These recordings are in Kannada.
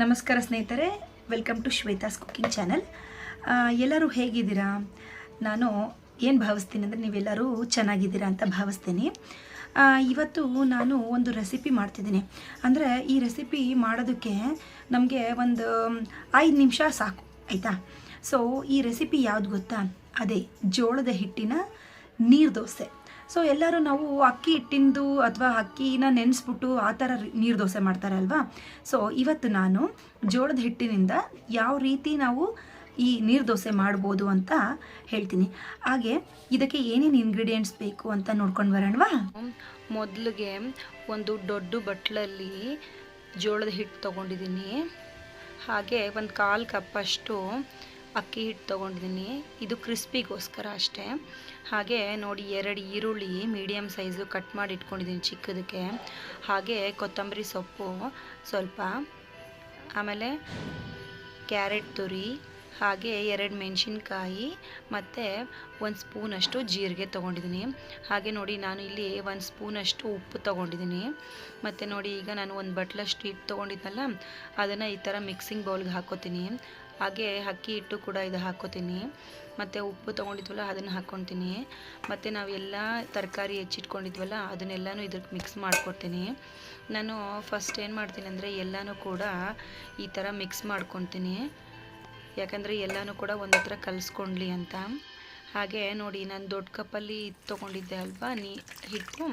ನಮಸ್ಕಾರ ಸ್ನೇಹಿತರೆ, welcome to Shweta's cooking channel. ಎಲ್ಲರೂ ಹೇಗಿದ್ದೀರಾ? ನಾನು ಏನು ಭಾವಿಸ್ತೀನಿ ಅಂದರೆ ನೀವೆಲ್ಲರೂ ಚೆನ್ನಾಗಿದ್ದೀರಾ ಅಂತ ಭಾವಿಸ್ತೀನಿ. ಇವತ್ತು ನಾನು ಒಂದು ರೆಸಿಪಿ ಮಾಡ್ತಿದ್ದೀನಿ. ಅಂದರೆ ಈ ರೆಸಿಪಿ ಮಾಡೋದಕ್ಕೆ ನಮಗೆ ಒಂದು 5 ನಿಮಿಷ ಸಾಕು, ಆಯಿತಾ? ಸೊ ಈ ರೆಸಿಪಿ ಯಾವುದು ಗೊತ್ತಾ? ಅದೇ ಜೋಳದ ಹಿಟ್ಟಿನ ನೀರು ದೋಸೆ. ಸೊ ಎಲ್ಲರೂ ನಾವು ಅಕ್ಕಿ ಹಿಟ್ಟಿಂದು ಅಥವಾ ಅಕ್ಕಿನ ನೆನೆಸ್ಬಿಟ್ಟು ಆ ಥರ ನೀರು ದೋಸೆ ಮಾಡ್ತಾರೆ ಅಲ್ವಾ? ಸೊ ಇವತ್ತು ನಾನು ಜೋಳದ ಹಿಟ್ಟಿನಿಂದ ಯಾವ ರೀತಿ ನಾವು ಈ ನೀರು ದೋಸೆ ಮಾಡ್ಬೋದು ಅಂತ ಹೇಳ್ತೀನಿ. ಹಾಗೆ ಇದಕ್ಕೆ ಏನೇನು ಇಂಗ್ರೀಡಿಯೆಂಟ್ಸ್ ಬೇಕು ಅಂತ ನೋಡ್ಕೊಂಡು ಬರೋಣವಾ? ಮೊದಲಿಗೆ ಒಂದು ದೊಡ್ಡ ಬಟ್ಲಲ್ಲಿ ಜೋಳದ ಹಿಟ್ಟು ತೊಗೊಂಡಿದ್ದೀನಿ. ಹಾಗೆ ಒಂದು 1/4 ಕಪ್ಪಷ್ಟು ಅಕ್ಕಿ ಹಿಟ್ಟು ತೊಗೊಂಡಿದ್ದೀನಿ. ಇದು ಕ್ರಿಸ್ಪಿಗೋಸ್ಕರ ಅಷ್ಟೇ. ಹಾಗೆ ನೋಡಿ 2 ಈರುಳ್ಳಿ ಮೀಡಿಯಮ್ ಸೈಜು ಕಟ್ ಮಾಡಿ ಇಟ್ಕೊಂಡಿದ್ದೀನಿ ಚಿಕ್ಕದಕ್ಕೆ. ಹಾಗೆ ಕೊತ್ತಂಬರಿ ಸೊಪ್ಪು ಸ್ವಲ್ಪ, ಆಮೇಲೆ ಕ್ಯಾರೆಟ್ ತುರಿ, ಹಾಗೆ 2 ಮೆಣಸಿನ್ಕಾಯಿ ಮತ್ತು 1 ಸ್ಪೂನಷ್ಟು ಜೀರಿಗೆ ತೊಗೊಂಡಿದ್ದೀನಿ. ಹಾಗೆ ನೋಡಿ ನಾನು ಇಲ್ಲಿ 1 ಸ್ಪೂನಷ್ಟು ಉಪ್ಪು ತೊಗೊಂಡಿದ್ದೀನಿ. ಮತ್ತು ನೋಡಿ ಈಗ ನಾನು 1 ಬಟ್ಲಷ್ಟು ಹಿಟ್ಟು ತೊಗೊಂಡಿದ್ನಲ್ಲ, ಅದನ್ನು ಈ ಥರ ಮಿಕ್ಸಿಂಗ್ ಬೌಲ್ಗೆ ಹಾಕ್ಕೋತೀನಿ. ಹಾಗೆ ಅಕ್ಕಿ ಹಿಟ್ಟು ಕೂಡ ಇದು ಹಾಕ್ಕೋತೀನಿ. ಮತ್ತು ಉಪ್ಪು ತೊಗೊಂಡಿದ್ವಲ್ಲ ಅದನ್ನು ಹಾಕ್ಕೊತೀನಿ. ಮತ್ತು ನಾವೆಲ್ಲ ತರಕಾರಿ ಹೆಚ್ಚಿಟ್ಕೊಂಡಿದ್ವಲ್ಲ ಅದನ್ನೆಲ್ಲನೂ ಇದಕ್ಕೆ ಮಿಕ್ಸ್ ಮಾಡ್ಕೊಡ್ತೀನಿ. ನಾನು ಫಸ್ಟ್ ಏನು ಮಾಡ್ತೀನಿ ಅಂದರೆ ಎಲ್ಲನೂ ಕೂಡ ಈ ಥರ ಮಿಕ್ಸ್ ಮಾಡ್ಕೊತೀನಿ, ಯಾಕಂದರೆ ಎಲ್ಲನೂ ಕೂಡ ಒಂದು ಹತ್ರ ಕಲಿಸ್ಕೊಂಡ್ಲಿ ಅಂತ. ಹಾಗೆ ನೋಡಿ ನಾನು ದೊಡ್ಡ ಕಪ್ಪಲ್ಲಿ ತೊಗೊಂಡಿದ್ದೆ ಅಲ್ವಾ ಹಿಟ್ಟು.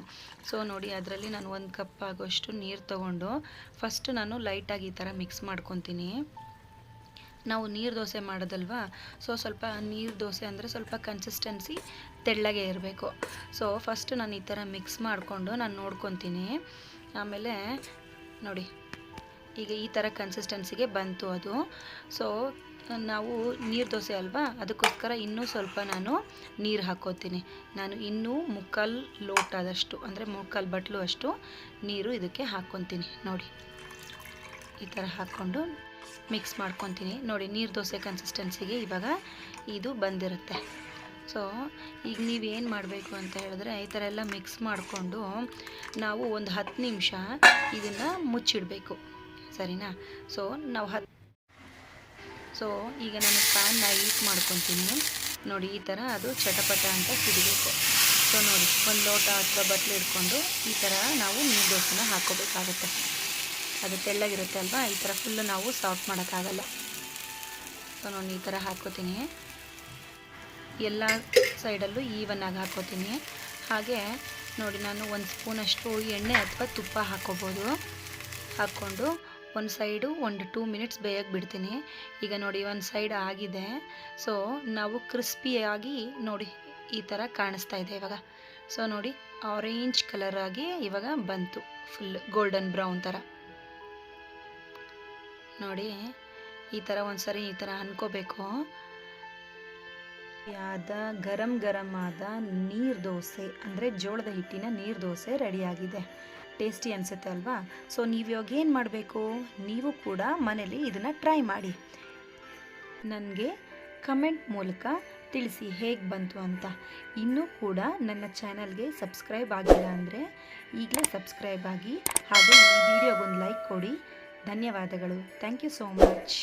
ಸೊ ನೋಡಿ ಅದರಲ್ಲಿ ನಾನು 1 ಕಪ್ ಆಗೋಷ್ಟು ನೀರು ತೊಗೊಂಡು ಫಸ್ಟ್ ನಾನು ಲೈಟಾಗಿ ಈ ಥರ ಮಿಕ್ಸ್ ಮಾಡ್ಕೊತೀನಿ. ನಾವು ನೀರು ದೋಸೆ ಮಾಡೋದಲ್ವಾ, ಸೊ ಸ್ವಲ್ಪ ನೀರು ದೋಸೆ ಅಂದರೆ ಸ್ವಲ್ಪ ಕನ್ಸಿಸ್ಟೆನ್ಸಿ ತೆಳ್ಳಗೆ ಇರಬೇಕು. ಸೊ ಫಸ್ಟ್ ನಾನು ಈ ಥರ ಮಿಕ್ಸ್ ಮಾಡಿಕೊಂಡು ನಾನು ನೋಡ್ಕೊತೀನಿ. ಆಮೇಲೆ ನೋಡಿ ಈಗ ಈ ಥರ ಕನ್ಸಿಸ್ಟೆನ್ಸಿಗೆ ಬಂತು ಅದು. ಸೊ ನಾವು ನೀರು ದೋಸೆ ಅಲ್ವಾ, ಅದಕ್ಕೋಸ್ಕರ ಇನ್ನೂ ಸ್ವಲ್ಪ ನಾನು ನೀರು ಹಾಕ್ಕೋತೀನಿ. ನಾನು ಇನ್ನೂ 3/4 ಲೋಟದಷ್ಟು ಅಂದರೆ 3/4 ಬಟ್ಲು ಅಷ್ಟು ನೀರು ಇದಕ್ಕೆ ಹಾಕ್ಕೊತೀನಿ. ನೋಡಿ ಈ ಥರ ಹಾಕ್ಕೊಂಡು ಮಿಕ್ಸ್ ಮಾಡ್ಕೊತೀನಿ. ನೋಡಿ ನೀರು ದೋಸೆ ಕನ್ಸಿಸ್ಟೆನ್ಸಿಗೆ ಇವಾಗ ಇದು ಬಂದಿರುತ್ತೆ. ಸೊ ಈಗ ನೀವೇನು ಮಾಡಬೇಕು ಅಂತ ಹೇಳಿದ್ರೆ ಈ ಥರ ಎಲ್ಲ ಮಿಕ್ಸ್ ಮಾಡಿಕೊಂಡು ನಾವು ಒಂದು 10 ನಿಮಿಷ ಇದನ್ನು ಮುಚ್ಚಿಡಬೇಕು, ಸರಿನಾ? ಸೊ ನಾವು ಸೊ ಈಗ ನಾನು ಪ್ಯಾನ್ನ ಹೀಟ್ ಮಾಡ್ಕೊತೀನಿ. ನೋಡಿ ಈ ಥರ ಅದು ಚಟಪಟ ಅಂತ ಸಿಡಬೇಕು. ಸೊ ನೋಡಿ 1 ಲೋಟ ಅಥವಾ ಬಟ್ಲು ಇಟ್ಕೊಂಡು ಈ ಥರ ನಾವು ನೀರು ದೋಸೆನ ಹಾಕ್ಕೋಬೇಕಾಗುತ್ತೆ. ಅದು ತೆಳ್ಳಗಿರುತ್ತೆ ಅಲ್ವಾ, ಈ ಥರ ಫುಲ್ಲು ನಾವು ಸಾಫ್ಟ್ ಮಾಡೋಕ್ಕಾಗಲ್ಲ. ಸೊ ನಾನು ಈ ಥರ ಹಾಕ್ಕೋತೀನಿ. ಎಲ್ಲ ಸೈಡಲ್ಲೂ ಈವನ್ನಾಗಿ ಹಾಕ್ಕೋತೀನಿ. ಹಾಗೆ ನೋಡಿ ನಾನು 1 ಸ್ಪೂನಷ್ಟು ಎಣ್ಣೆ ಅಥವಾ ತುಪ್ಪ ಹಾಕ್ಕೋಬೋದು. ಹಾಕ್ಕೊಂಡು ಒಂದು ಸೈಡು 1-2 ಮಿನಿಟ್ಸ್ ಬೇಯಕ್ಕೆ ಬಿಡ್ತೀನಿ. ಈಗ ನೋಡಿ 1 ಸೈಡ್ ಆಗಿದೆ. ಸೊ ನಾವು ಕ್ರಿಸ್ಪಿಯಾಗಿ ನೋಡಿ ಈ ಥರ ಕಾಣಿಸ್ತಾ ಇದೆ ಇವಾಗ. ಸೊ ನೋಡಿ ಆರೆಂಜ್ ಕಲರ್ ಆಗಿ ಇವಾಗ ಬಂತು, ಫುಲ್ ಗೋಲ್ಡನ್ ಬ್ರೌನ್ ಥರ. ನೋಡಿ ಈ ಥರ ಒಂದ್ಸರಿ ಈ ಥರ ಅನ್ಕೋಬೇಕು. ಗರಂ ಗರಂ ಆದ ನೀರು ದೋಸೆ ಅಂದರೆ ಜೋಳದ ಹಿಟ್ಟಿನ ನೀರು ದೋಸೆ ರೆಡಿಯಾಗಿದೆ. ಟೇಸ್ಟಿ ಅನಿಸುತ್ತೆ ಅಲ್ವಾ? ಸೊ ನೀವು ಇವಾಗ ಏನು ಮಾಡಬೇಕು, ನೀವು ಕೂಡ ಮನೇಲಿ ಇದನ್ನು ಟ್ರೈ ಮಾಡಿ. ನನಗೆ ಕಮೆಂಟ್ ಮೂಲಕ ತಿಳಿಸಿ ಹೇಗೆ ಬಂತು ಅಂತ. ಇನ್ನೂ ಕೂಡ ನನ್ನ ಚಾನಲ್ಗೆ ಸಬ್ಸ್ಕ್ರೈಬ್ ಆಗಿಲ್ಲ ಅಂದರೆ ಈಗಲೇ ಸಬ್ಸ್ಕ್ರೈಬ್ ಆಗಿ, ಹಾಗೆ ಈ ವಿಡಿಯೋಗೊಂದು ಲೈಕ್ ಕೊಡಿ. ಧನ್ಯವಾದಗಳು. Thank you so much.